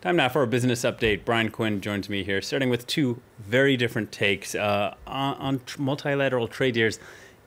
Time now for a business update. Brian Quinn joins me here, starting with two very different takes on multilateral trade deals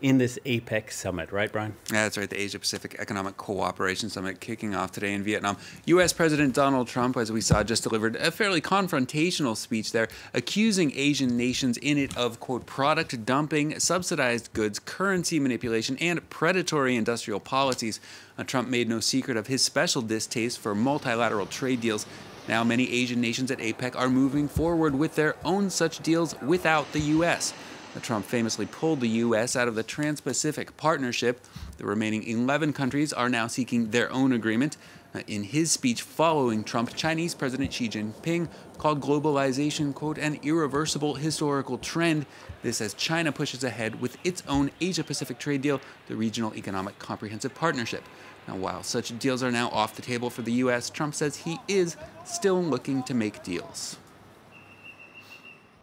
in this APEC summit, right, Brian? Yeah, that's right. The Asia-Pacific Economic Cooperation Summit kicking off today in Vietnam. U.S. President Donald Trump, as we saw, just delivered a fairly confrontational speech there, accusing Asian nations in it of, quote, product dumping, subsidized goods, currency manipulation, and predatory industrial policies. Trump made no secret of his special distaste for multilateral trade deals. Now, many Asian nations at APEC are moving forward with their own such deals without the U.S. Trump famously pulled the U.S. out of the Trans-Pacific Partnership. The remaining 11 countries are now seeking their own agreement. In his speech following Trump, Chinese President Xi Jinping called globalization, quote, an irreversible historical trend. This as China pushes ahead with its own Asia-Pacific trade deal, the Regional Economic Comprehensive Partnership. Now, while such deals are now off the table for the U.S., Trump says he is still looking to make deals.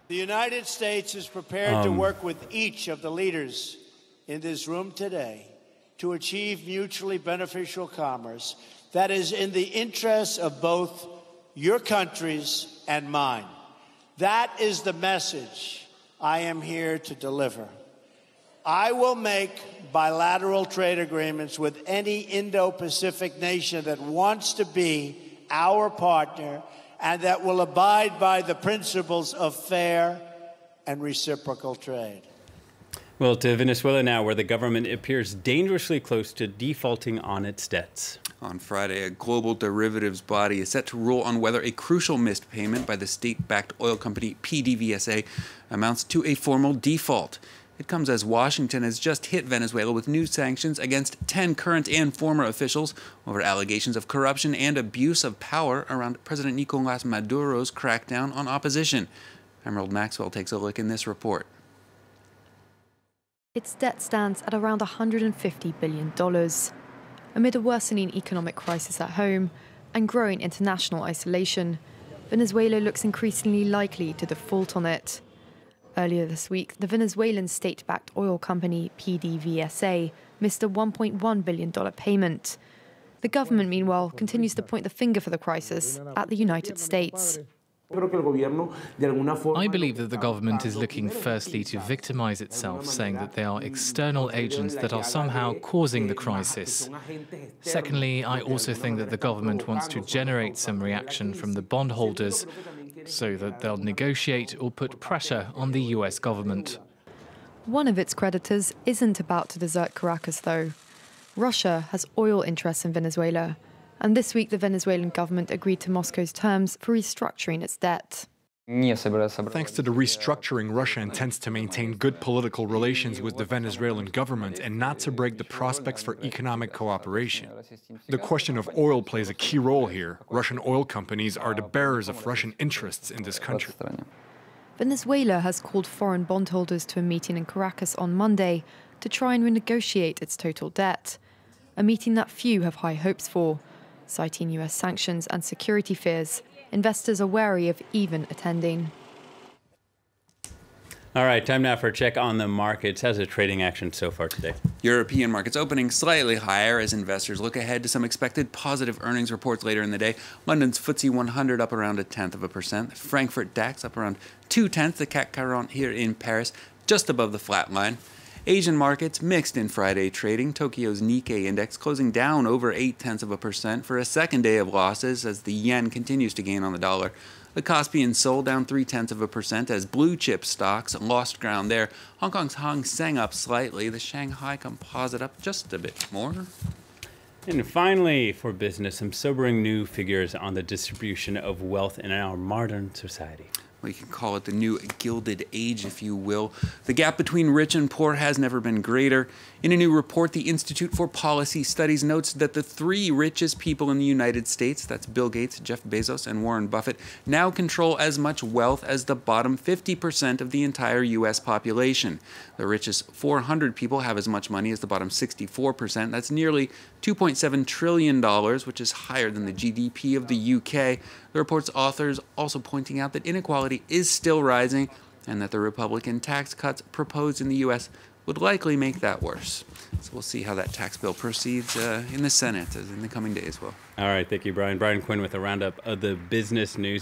The United States is prepared to work with each of the leaders in this room today to achieve mutually beneficial commerce that is in the interests of both your countries and mine. That is the message I am here to deliver. I will make bilateral trade agreements with any Indo-Pacific nation that wants to be our partner and that will abide by the principles of fair and reciprocal trade. Well, to Venezuela now, where the government appears dangerously close to defaulting on its debts. On Friday, a global derivatives body is set to rule on whether a crucial missed payment by the state-backed oil company PDVSA amounts to a formal default. It comes as Washington has just hit Venezuela with new sanctions against 10 current and former officials over allegations of corruption and abuse of power around President Nicolás Maduro's crackdown on opposition. Emerald Maxwell takes a look in this report. Its debt stands at around $150 billion. Amid a worsening economic crisis at home and growing international isolation, Venezuela looks increasingly likely to default on it. Earlier this week, the Venezuelan state-backed oil company PDVSA missed a $1.1 billion payment. The government, meanwhile, continues to point the finger for the crisis at the United States. I believe that the government is looking firstly to victimize itself, saying that they are external agents that are somehow causing the crisis. Secondly, I also think that the government wants to generate some reaction from the bondholders so that they'll negotiate or put pressure on the US government. One of its creditors isn't about to desert Caracas, though. Russia has oil interests in Venezuela, and this week the Venezuelan government agreed to Moscow's terms for restructuring its debt. Thanks to the restructuring, Russia intends to maintain good political relations with the Venezuelan government and not to break the prospects for economic cooperation. The question of oil plays a key role here. Russian oil companies are the bearers of Russian interests in this country. Venezuela has called foreign bondholders to a meeting in Caracas on Monday to try and renegotiate its total debt, a meeting that few have high hopes for. Citing US sanctions and security fears, investors are wary of even attending. All right, time now for a check on the markets. How's the trading action so far today? European markets opening slightly higher as investors look ahead to some expected positive earnings reports later in the day. London's FTSE 100 up around 0.1%. Frankfurt DAX up around 0.2%. The CAC 40 here in Paris just above the flat line. Asian markets mixed in Friday trading. Tokyo's Nikkei index closing down over 0.8% for a second day of losses as the yen continues to gain on the dollar. The Caspian Seoul down 0.3% as blue chip stocks lost ground there. Hong Kong's Hang Seng up slightly. The Shanghai Composite up just a bit more. And finally, for business, some sobering new figures on the distribution of wealth in our modern society. Well, you can call it the new Gilded Age, if you will. The gap between rich and poor has never been greater. In a new report, the Institute for Policy Studies notes that the 3 richest people in the United States, that's Bill Gates, Jeff Bezos, and Warren Buffett, now control as much wealth as the bottom 50% of the entire U.S. population. The richest 400 people have as much money as the bottom 64%. That's nearly $2.7 trillion, which is higher than the GDP of the UK. The report's authors also pointing out that inequality is still rising and that the Republican tax cuts proposed in the U.S. would likely make that worse. So we'll see how that tax bill proceeds in the Senate in the coming days, Will. All right, thank you, Brian. Brian Quinn with a roundup of the business news.